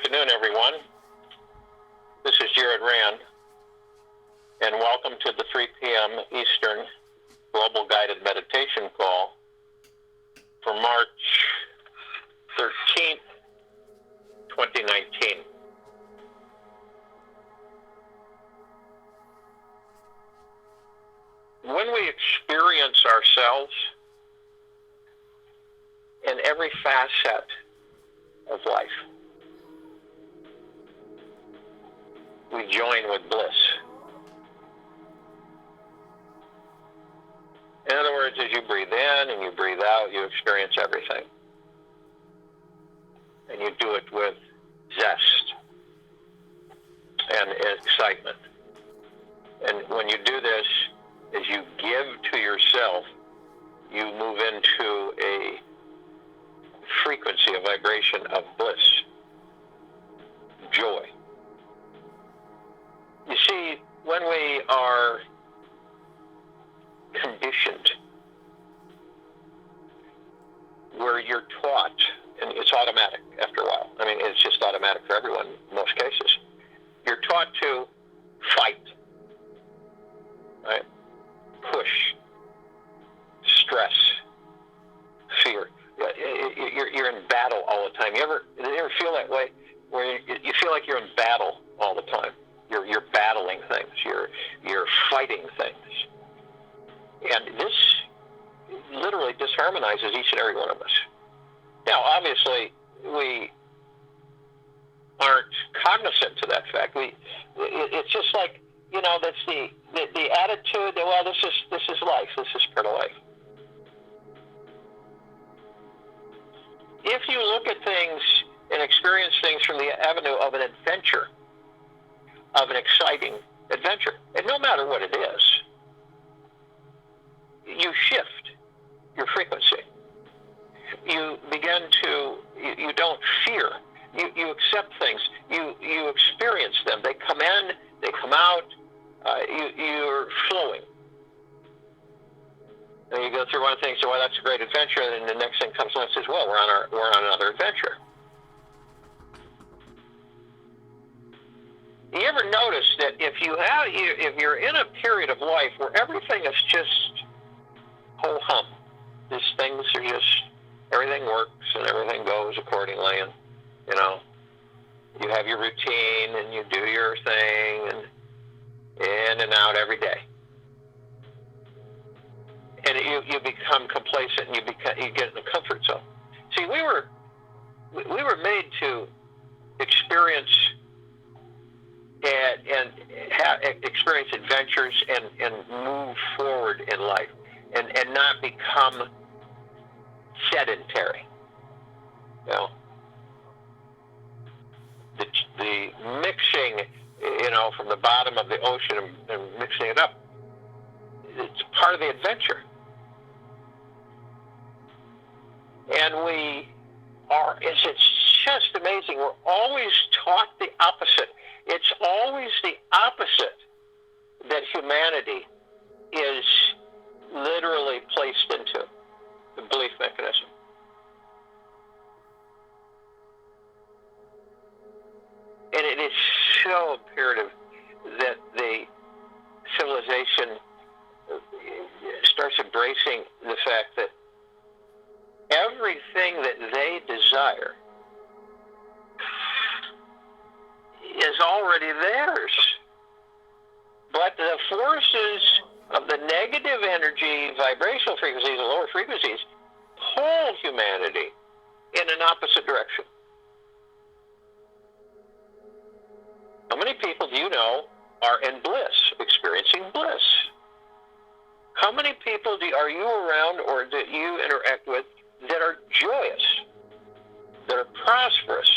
afternoon, everyone. This is Jared Rand, and welcome to the 3 p.m. Eastern Global Guided Meditation Call for March 13th, 2019. When we experience ourselves in every facet of life, we join with bliss. In other words, as you breathe in and you breathe out, you experience everything. And you do it with zest and excitement. And when you do this, as you give to yourself, you move into a frequency, a vibration of bliss, joy. You see, when we are conditioned, where you're taught, and it's automatic after a while. I mean, it's just automatic for everyone in most cases. You're taught to fight, right? Push, stress, fear. You're in battle all the time. You ever feel that way, where you feel like you're in battle all the time? You're battling things. You're fighting things. And this literally disharmonizes each and every one of us. Now, obviously, we aren't cognizant to that fact. It's just like, that's the attitude that, well, this is life. This is part of life. If you look at things and experience things from the avenue of an adventure, of an exciting adventure, and no matter what it is, you shift your frequency. You begin to, you don't fear. You accept things. You experience them. They come in, they come out. You're flowing. And you go through one thing and say, well, that's a great adventure, and then the next thing comes along and says, well, we're on another adventure. You ever notice that if you're in a period of life where everything is just ho hum, these things are just, everything works and everything goes accordingly, and you have your routine and you do your thing and in and out every day, and you become complacent and you get in the comfort zone. See, we were made to experience and experience adventures and move forward in life and not become sedentary. The mixing, from the bottom of the ocean and mixing it up, it's part of the adventure. And it's just amazing. We're always taught the opposite. It's always the opposite that humanity is literally placed into, the belief mechanism. And it is so imperative that the civilization starts embracing the fact that everything that they desire is already theirs. But the forces of the negative energy, vibrational frequencies, and lower frequencies pull humanity in an opposite direction. How many people do you know are in bliss, experiencing bliss? How many people are you around or that you interact with that are joyous, that are prosperous,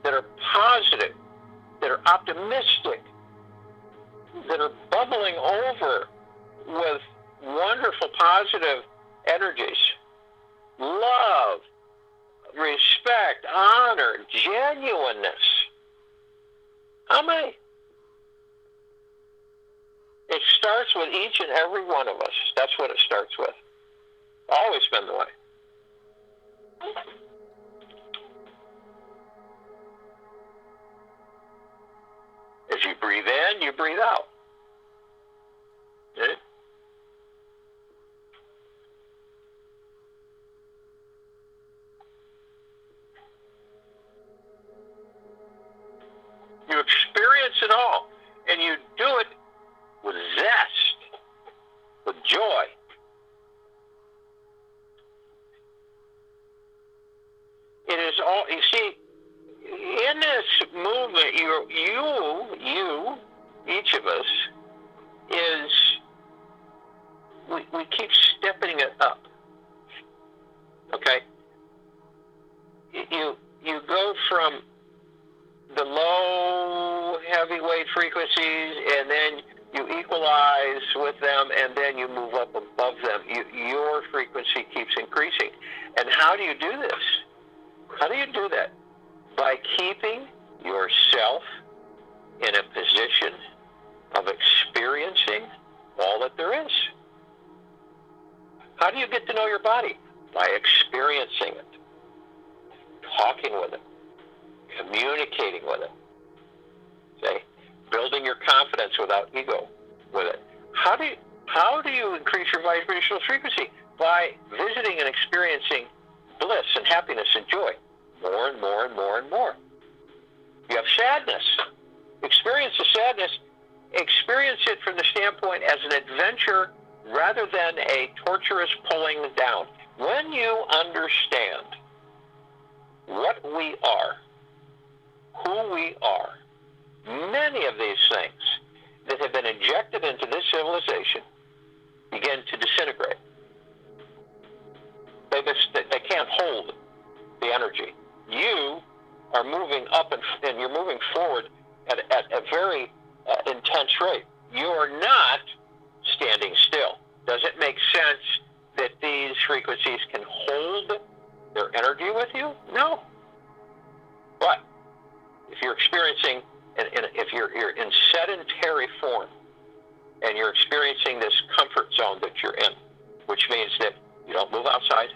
that are positive, that are optimistic, that are bubbling over with wonderful positive energies, love, respect, honor, genuineness? How many? It starts with each and every one of us. That's what it starts with. Always been the way. you breathe in, you breathe out. Okay? You experience it all, and you do it with zest, with joy. It is all, you see, in this movement, you, each of us, we keep stepping it up. Okay? You go from the low heavyweight frequencies, and then you equalize with them, and then you move up above them. Your frequency keeps increasing. And how do you do this? How do you do that? By keeping yourself in a position of experiencing all that there is. How do you get to know your body? By experiencing it, talking with it, communicating with it, okay? Building your confidence without ego with it. How do you increase your vibrational frequency? By visiting and experiencing bliss and happiness and joy more and more and more and more. You have sadness. Experience the sadness. Experience it from the standpoint as an adventure rather than a torturous pulling down. When you understand what we are, who we are, many of these things that have been injected into this civilization begin to disintegrate. They can't hold the energy. You are moving up and you're moving forward at a very intense rate. You are not standing still. Does it make sense that these frequencies can hold their energy with you? No. But if you're experiencing, if you're in sedentary form and you're experiencing this comfort zone that you're in, which means that you don't move outside,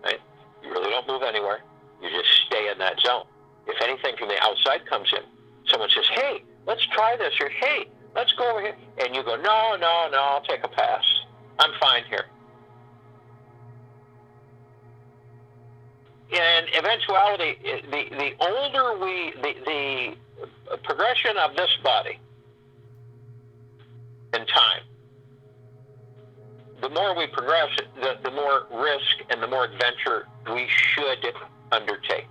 right? You really don't move anywhere. You just stay in that zone. If anything from the outside comes in, someone says, hey, let's try this, or hey, let's go over here. And you go, no, I'll take a pass. I'm fine here. In eventuality, the older the progression of this body in time, the more we progress, the more risk and the more adventure we should undertake.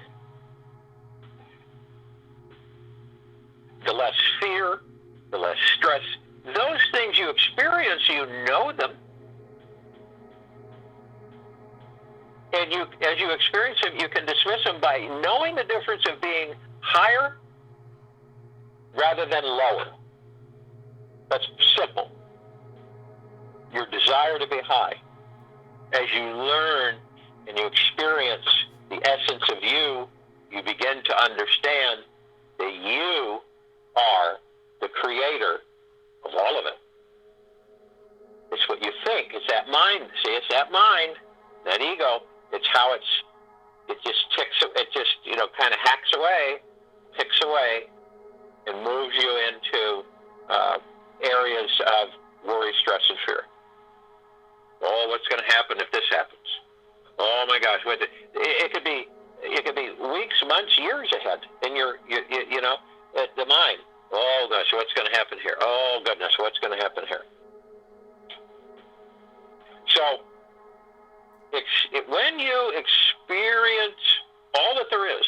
The less fear, the less stress. Those things you experience, you know them. And as you experience them, you can dismiss them by knowing the difference of being higher rather than lower. That's simple. Your desire to be high. As you learn and you experience the essence of you, you begin to understand that you are the creator of all of it. It's what you think. It's that mind. See, it's that mind, that ego. It's how it just ticks, it just, kind of hacks away, ticks away, and moves you into areas of worry, stress, and fear. Oh, what's going to happen if this happens? Oh my gosh, it could be weeks, months, years ahead in the mind. Oh gosh, what's going to happen here? Oh goodness, what's going to happen here? So, when you experience all that there is,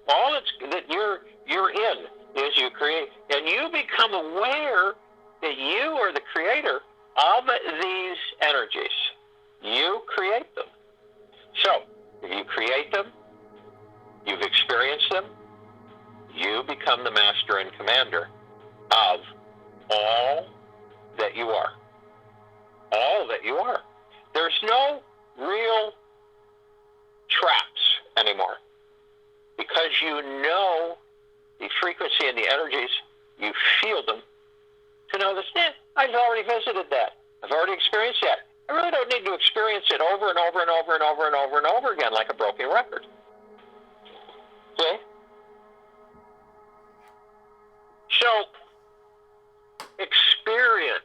all that you're in, is you create, and you become aware that you are the creator of these energies. You create them. So, if you create them, you've experienced them, you become the master and commander of all that you are. All that you are. There's no real traps anymore. Because you know the frequency and the energies, you feel them to know this. I've already visited that. I've already experienced that. I really don't need to experience it over and over and over and over and over and over again like a broken record. See? So, experience.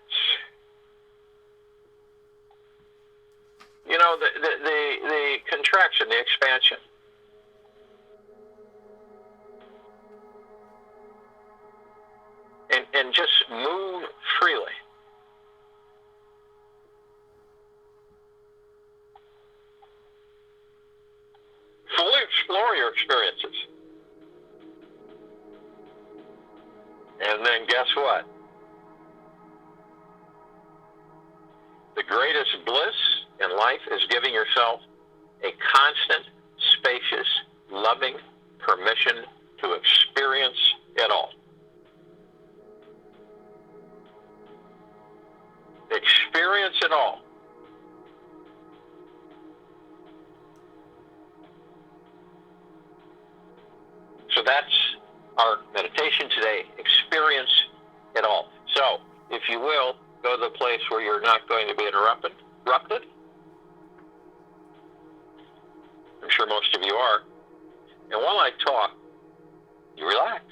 You know, the contraction, the expansion. And just move freely. Fully explore your experiences. And then guess what? The greatest bliss in life is giving yourself a constant, spacious, loving permission to experience it all. Experience it all. So that's our meditation today. Experience it all. So, if you will, go to the place where you're not going to be interrupted. I'm sure most of you are. And while I talk, you relax.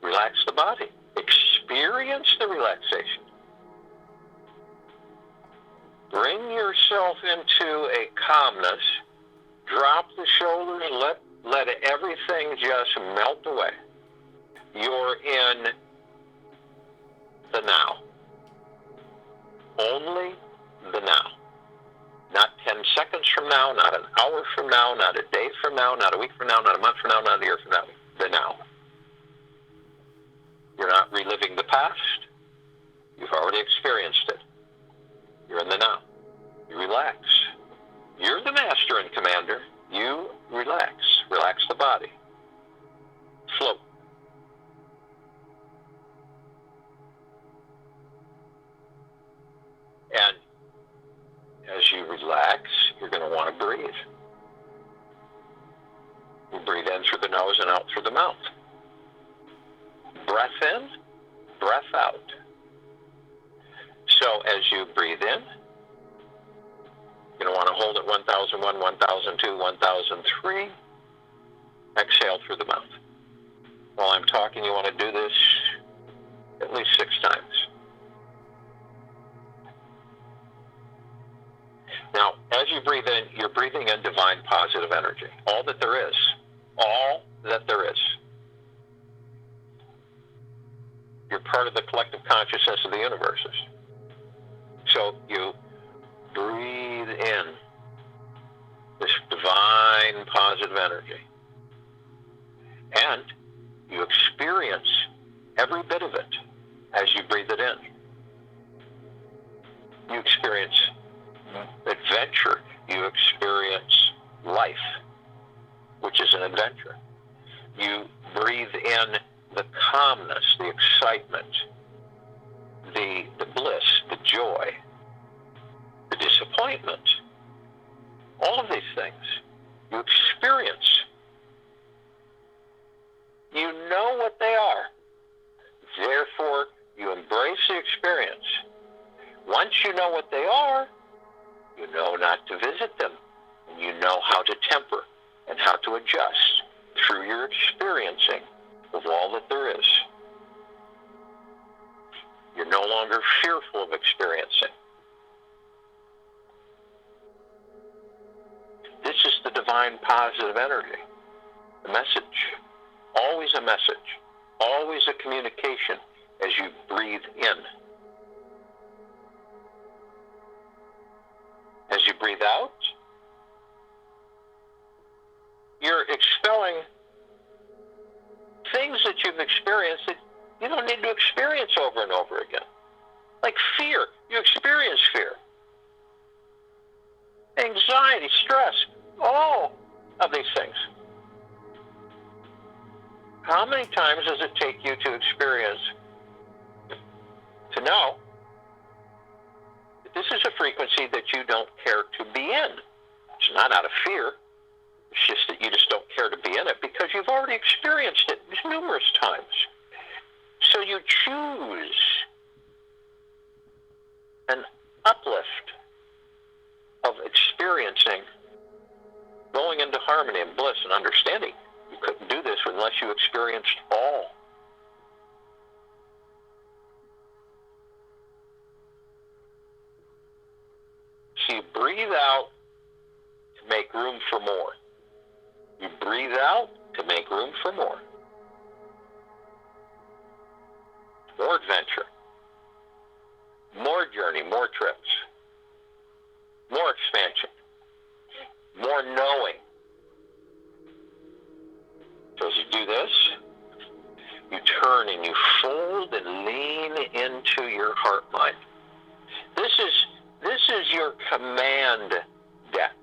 Relax the body. Experience the relaxation. Bring yourself into a calmness. Drop the shoulders. Let everything just melt away. You're in the now. Only the now. Not 10 seconds from now, not an hour from now, not a day from now, not a week from now, not a month from now, not a year from now. The now. You're not reliving the past. You've already experienced it. You're in the now. You relax. You're the master and commander. You relax. Relax the body. Float. And as you relax, you're going to want to breathe. You breathe in through the nose and out through the mouth. Breath in, breath out. So as you breathe in, you're going to want to hold it 1001, 1002, 1003. Exhale through the mouth. While I'm talking, you want to do this at least 6 times. Now, as you breathe in, you're breathing in divine positive energy. All that there is. All that there is. You're part of the collective consciousness of the universes. So you breathe in this divine positive energy. And you experience every bit of it as you breathe it in. You experience adventure. You experience life, which is an adventure. You breathe in the calmness, the excitement, the bliss, the joy, the disappointment. All of these things you experience. You know what they are. Therefore, you embrace the experience. Once you know what they are, you know not to visit them. And you know how to temper and how to adjust through your experiencing of all that there is. You're no longer fearful of experiencing. This is the divine positive energy. The message. Always a message. Always a communication as you breathe in. As you breathe out, you're expelling things that you've experienced that you don't need to experience over and over again. Like fear. You experience fear. Anxiety, stress, all of these things. How many times does it take you to experience, to know that this is a frequency that you don't care to be in? It's not out of fear. It's just that you just don't care to be in it because you've already experienced it numerous times. So you choose an uplift of experiencing, going into harmony and bliss and understanding. You couldn't do this unless you experienced all. you breathe out to make room for more. You breathe out to make room for more. More adventure. More journey, more trips. More expansion. More knowing. So as you do this, you turn and you fold and lean into your heart mind. This is your command deck.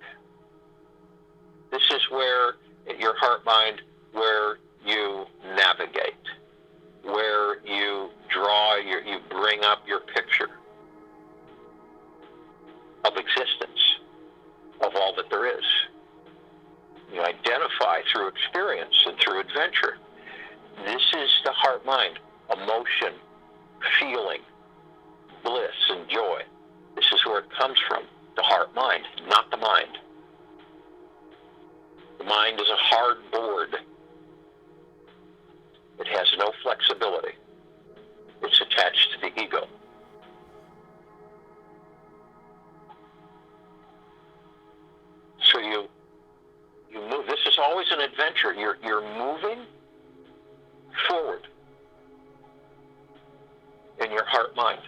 This is where your heart mind, where you navigate, where you draw, you bring up your picture of existence, of all that there is. You identify through experience and through adventure. This is the heart mind, emotion, feeling, bliss, and joy. This is where it comes from, the heart mind, not the mind. The mind is a hard board. It has no flexibility. It's attached to the ego. So you move. This is always an adventure. You're moving forward in your heart mind.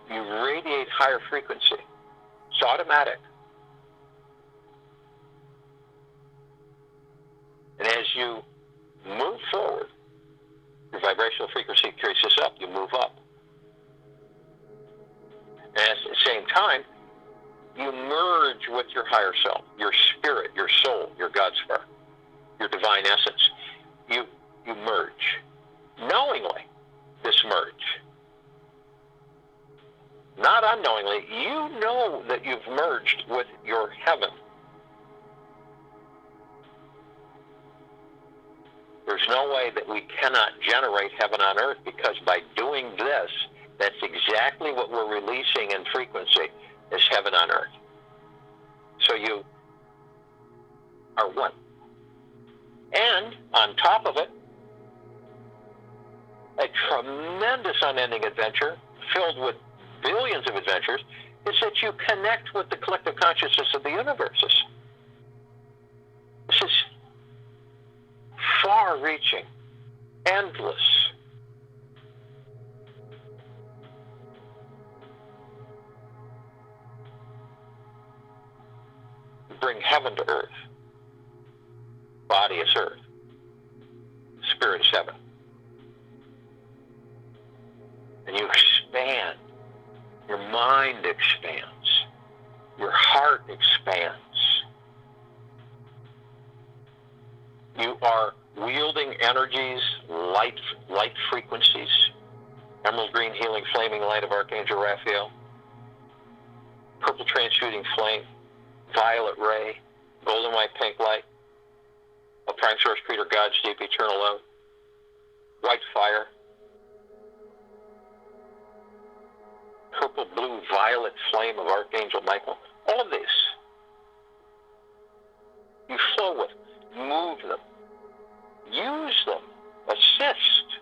You radiate higher frequency. It's automatic. And as you move forward, your vibrational frequency increases up. You move up. And at the same time, you merge with your higher self, your spirit, your soul, your God spark, your divine essence. You merge. Knowingly, this merge. Not unknowingly, you know that you've merged with your heaven. There's no way that we cannot generate heaven on earth, because by doing this, that's exactly what we're releasing in frequency, is heaven on earth. So you are one. And on top of it, a tremendous unending adventure filled with billions of adventures is that you connect with the collective consciousness of the universes. This is far-reaching, endless. Bring heaven to earth. Body is earth. Spirit is heaven. And you expand. Your mind expands. Your heart expands. You are wielding energies, light frequencies, emerald green healing flaming light of Archangel Raphael, purple transmuting flame, violet ray, golden white pink light, of Prime Source Creator God's deep eternal love, white fire, purple, blue, violet flame of Archangel Michael. All of these you flow with, move them, use them, assist.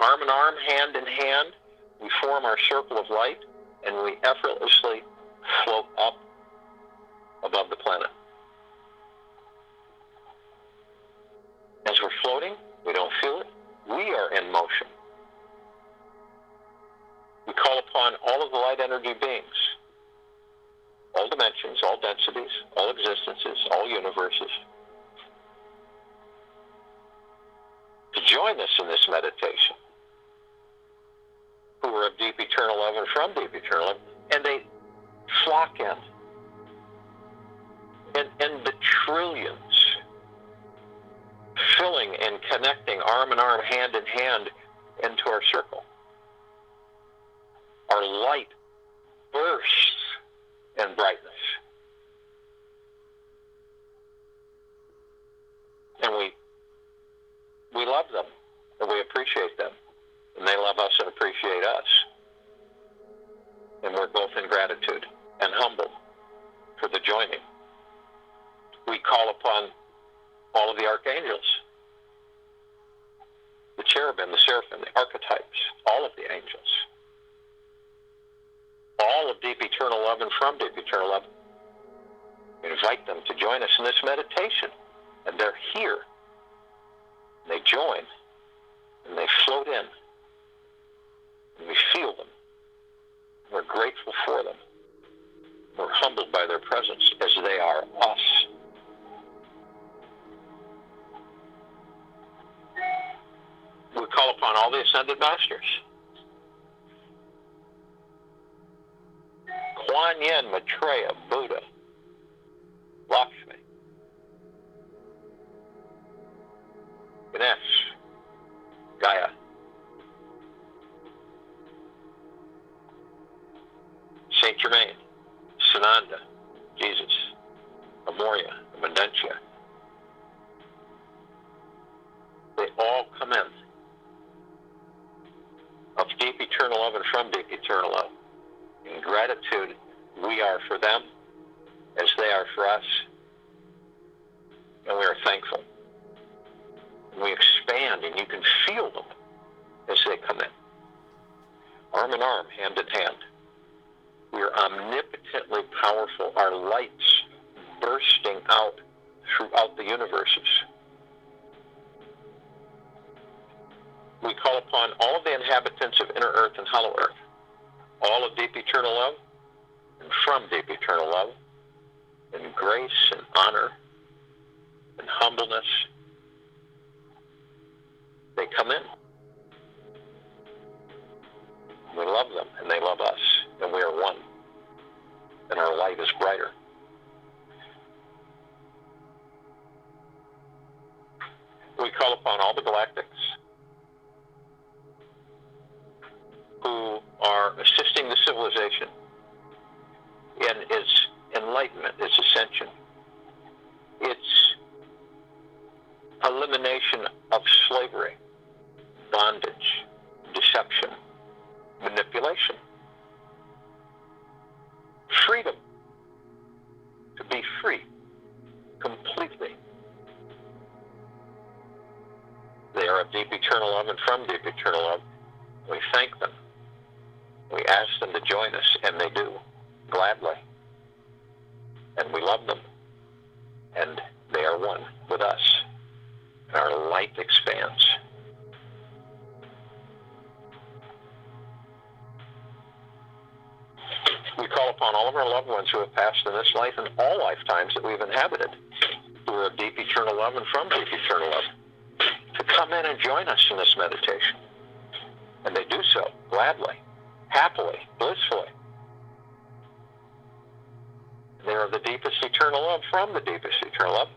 Arm in arm, hand in hand, we form our circle of light, and we effortlessly float up above the planet. As we're floating, we don't feel it. We are in motion. We call upon all of the light energy beings, all dimensions, all densities, all existences, all universes, to join us in this meditation, who are of deep eternal love and from deep eternal love, and they flock in the trillions, filling and connecting arm in arm, hand in hand into our circle. Our light bursts in brightness. And we love them, and we appreciate them. And they love us and appreciate us. And we're both in gratitude and humbled for the joining. We call upon all of the archangels, the cherubim, the seraphim, the archetypes, all of the angels, all of deep eternal love and from deep eternal love. We invite them to join us in this meditation. And they're here. They join, and they float in, and we feel them. We're grateful for them. We're humbled by their presence as they are us. We call upon all the ascended masters. Kuan Yin, Maitreya, Buddha, Lakshmi, Ganesh, Gaia, Saint Germain, Sananda, Jesus, Amoria, Mendentia. They all come in of deep eternal love and from deep eternal love. In gratitude, we are for them as they are for us, and we are thankful. And we expand, and you can feel them as they come in. Arm in arm, hand in hand. We are omnipotently powerful. Our lights bursting out throughout the universes. We call upon all of the inhabitants of inner earth and hollow earth, all of deep eternal love and from deep eternal love, in grace and honor and humbleness. They come in. We love them, and they love us, and we are one, and our light is brighter. We call upon all the galactics who are assisting the civilization in its enlightenment, its ascension, its elimination of slavery, bondage, deception, manipulation, freedom, to be free completely. They are of deep eternal love and from deep eternal love. We thank them. We ask them to join us, and they do, gladly. And we love them, and they are one with us. And our light expands. We call upon all of our loved ones who have passed in this life and all lifetimes that we've inhabited, who are of deep eternal love and from deep eternal love, to come in and join us in this meditation. And they do so gladly, happily, blissfully. They are the deepest eternal love from the deepest eternal love.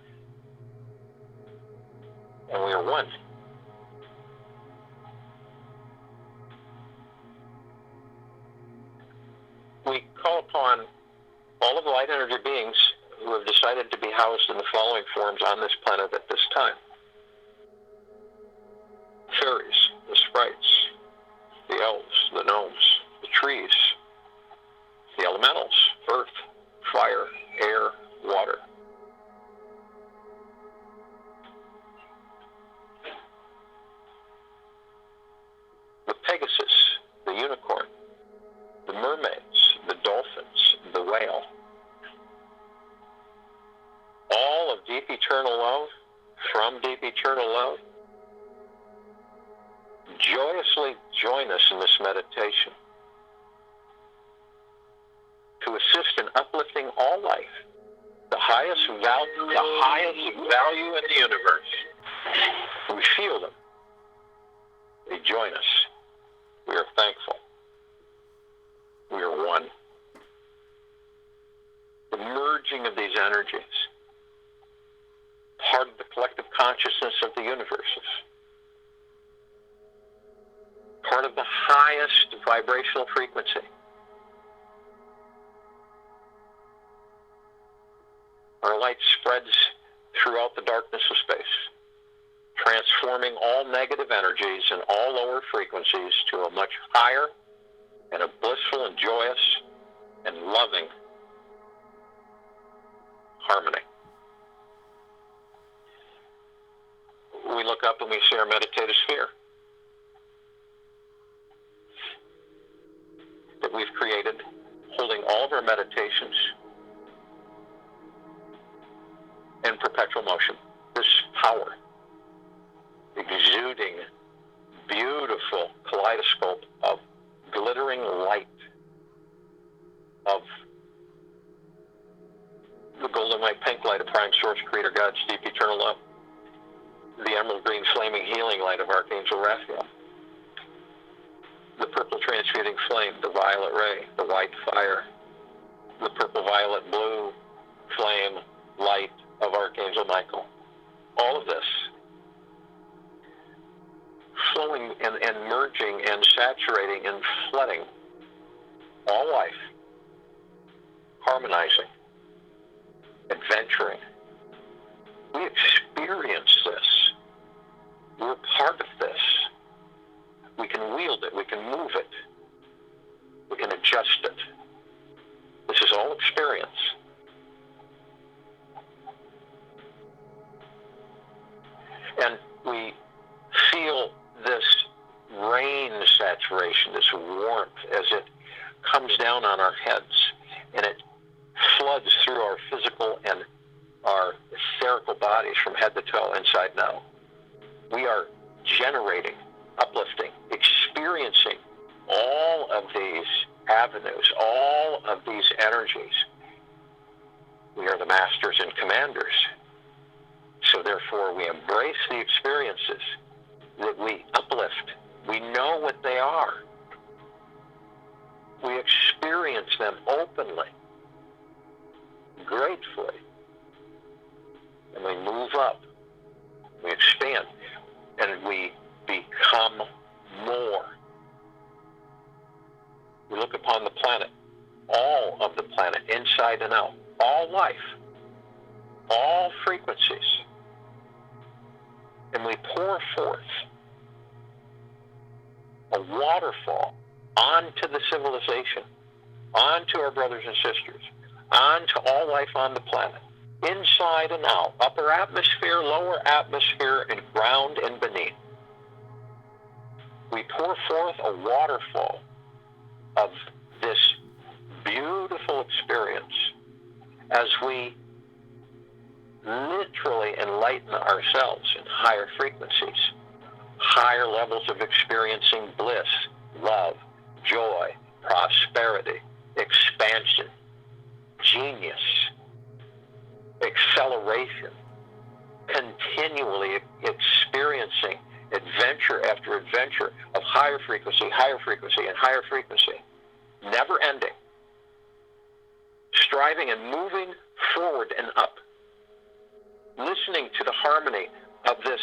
And we are one. We call upon all of the light energy beings who have decided to be housed in the following forms on this planet at this time. Fairies, the sprites, the elves, the gnomes, the trees, the elementals, earth, fire, air, water. The Pegasus, the unicorn, the mermaids, the dolphins, the whale. All of deep eternal love, from deep eternal love, joyously join us in this meditation to assist in uplifting all life, the highest value in the universe. We feel them. They join us. We are thankful. We are one. The merging of these energies, part of the collective consciousness of the universes, part of the highest vibrational frequency. Our light spreads throughout the darkness of space, transforming all negative energies and all lower frequencies to a much higher and a blissful and joyous and loving harmony. We look up and we see our meditative sphere. motion, this power, exuding beautiful kaleidoscope of glittering light, of the golden white pink light of prime source, creator God's deep eternal love, the emerald green flaming healing light of Archangel Raphael, the purple transmuting flame, the violet ray, the white fire, the purple violet blue flame light of Archangel Michael. All of this flowing and merging and saturating and flooding all life, harmonizing, adventuring. We experience this. We're part of this. We can wield it. We can move it. We can adjust it. This is all experience. And we feel this rain saturation, this warmth, as it comes down on our heads, and it floods through our physical and our etherical bodies from head to toe, inside and out. We are generating, uplifting, experiencing all of these avenues, all of these energies. We are the masters and commanders. So therefore, we embrace the experiences that we uplift. We know what they are. We experience them openly, gratefully, and we move up. We expand, and we become more. We look upon the planet, all of the planet, inside and out, all life, all frequencies, and we pour forth a waterfall onto the civilization, onto our brothers and sisters, onto all life on the planet, inside and out, upper atmosphere, lower atmosphere, and ground and beneath. We pour forth a waterfall of this beautiful experience as we literally enlighten ourselves in higher frequencies, higher levels of experiencing bliss, love, joy, prosperity, expansion, genius, acceleration, continually experiencing adventure after adventure of higher frequency, and higher frequency, never ending, striving and moving forward and up, listening to the harmony of this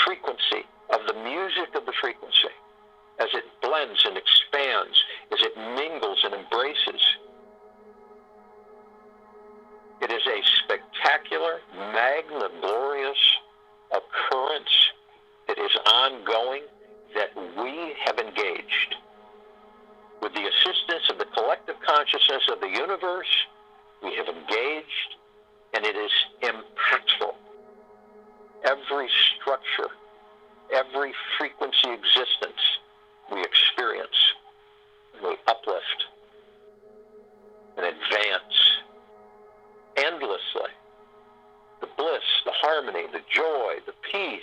frequency, of the music of the frequency, as it blends and expands, as it mingles and embraces. It is a spectacular, magna-glorious occurrence that is ongoing, that we have engaged. With the assistance of the collective consciousness of the universe, we have engaged, and it is impactful. Every structure, every frequency existence we experience, we uplift and advance endlessly. The bliss, the harmony, the joy, the peace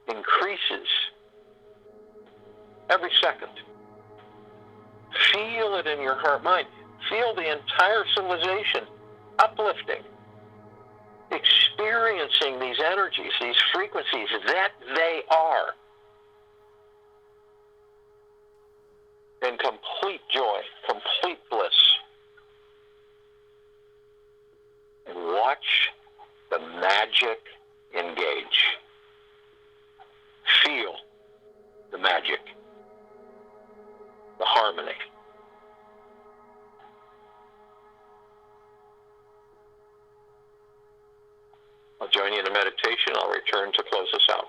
increases every second. Feel it in your heart mind. Feel the entire civilization uplifting, experiencing these energies, these frequencies that they are, in complete joy, complete bliss. And watch the magic engage. Feel the magic, the harmony. I'll join you in a meditation. I'll return to close us out.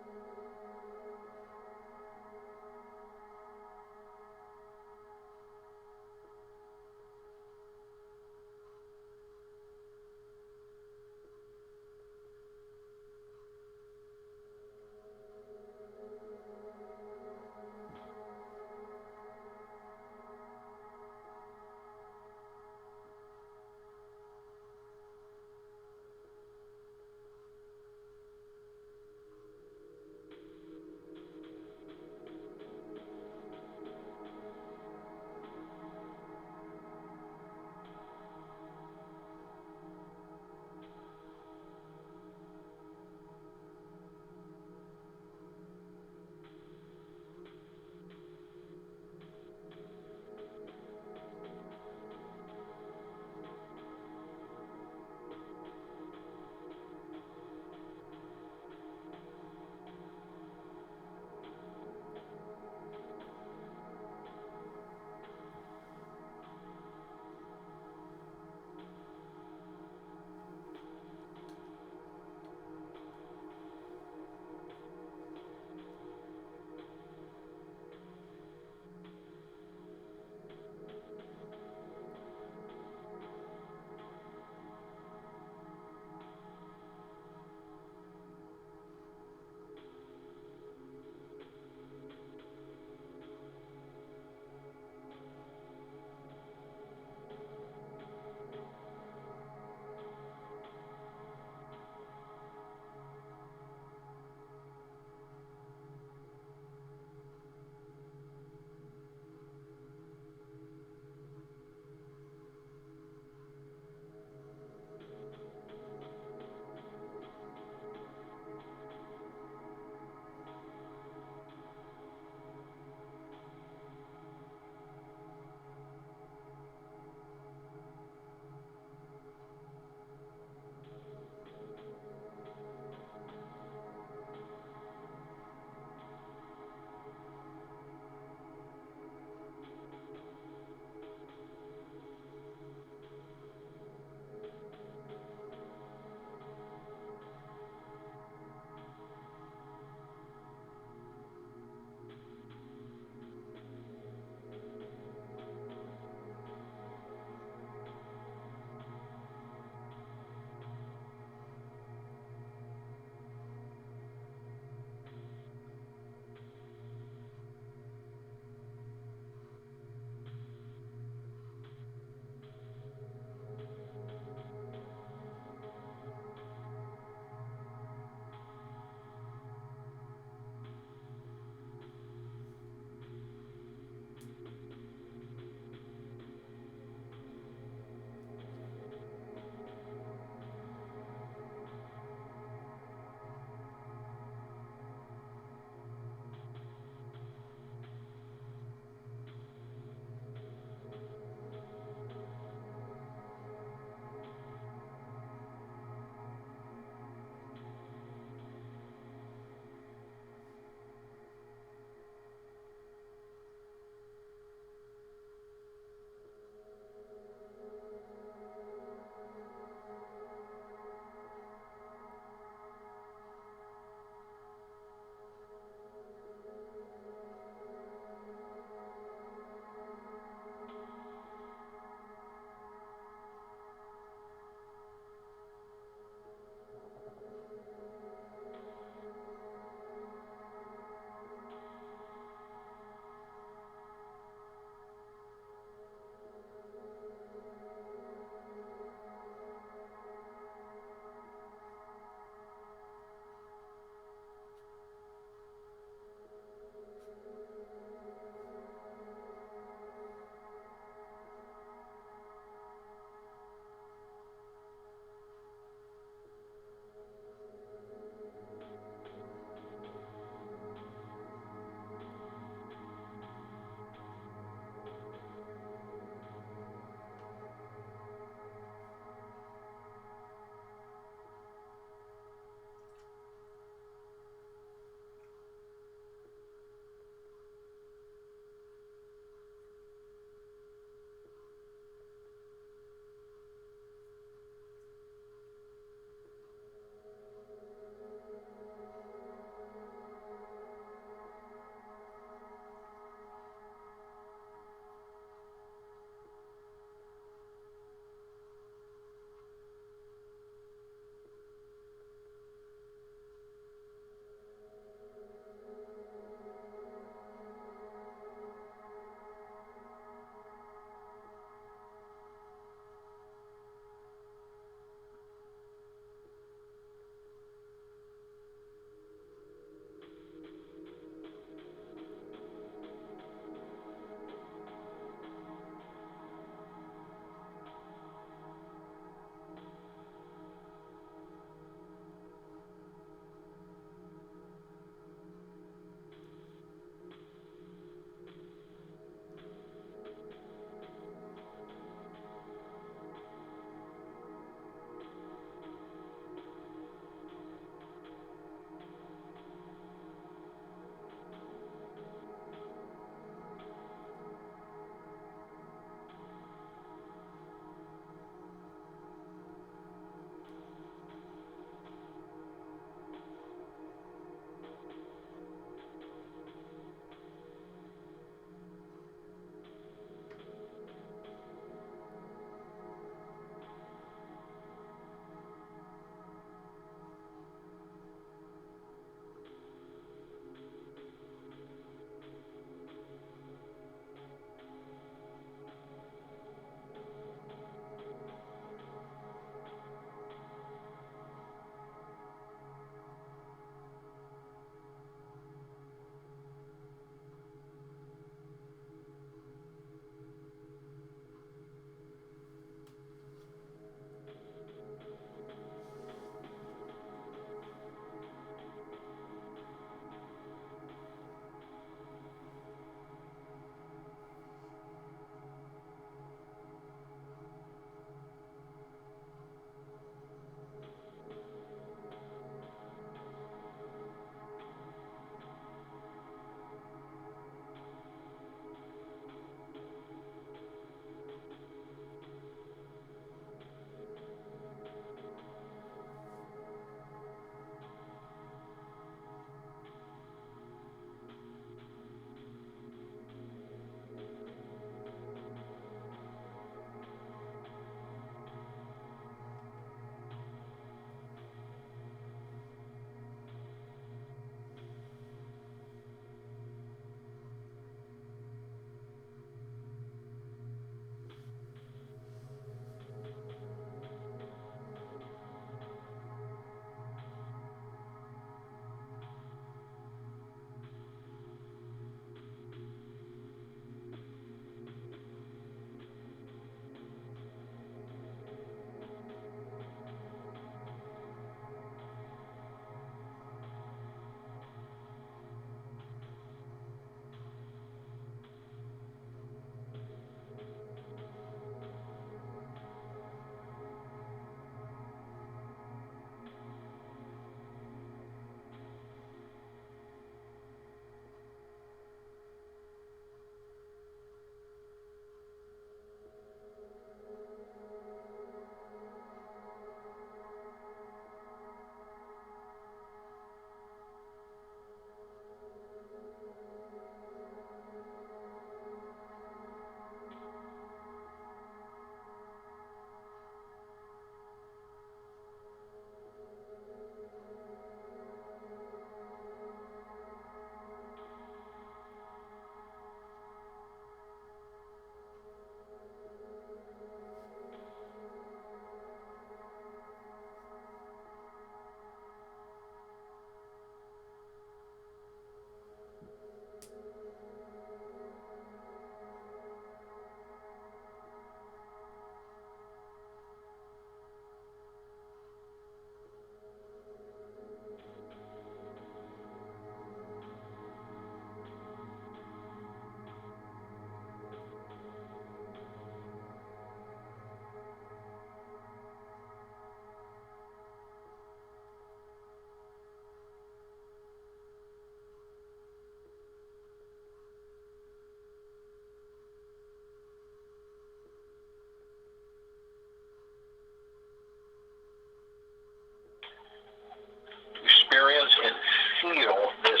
feel this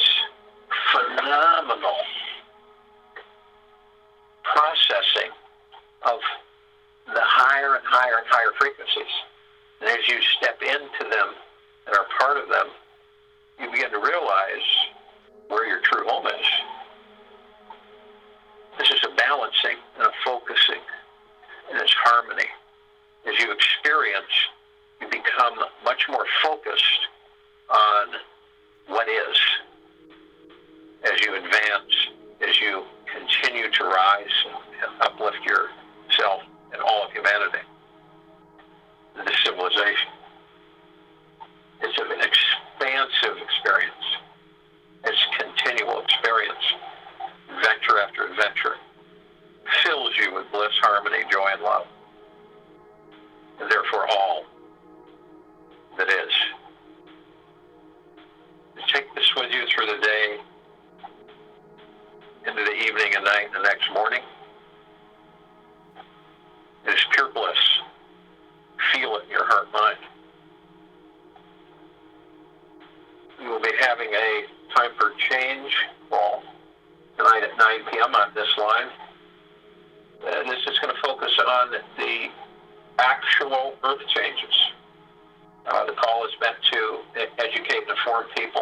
phenomenal processing of the higher and higher and higher frequencies. And as you step into them and are part of them, you begin to realize where your true home is. This is a balancing and a focusing, and it's harmony. As you experience, you become much more focused on what is. As you advance, as you continue to rise and uplift yourself and all of humanity, this civilization. It's an expansive experience. It's continual experience. Adventure after adventure fills you with bliss, harmony, joy, and love. And therefore all that is. Take this with you through the day, into the evening and night and the next morning. It is pure bliss. Feel it in your heart and mind. We will be having a time for change call tonight at 9 p.m. on this line. And this is going to focus on the actual earth changes. The call is meant to educate and inform people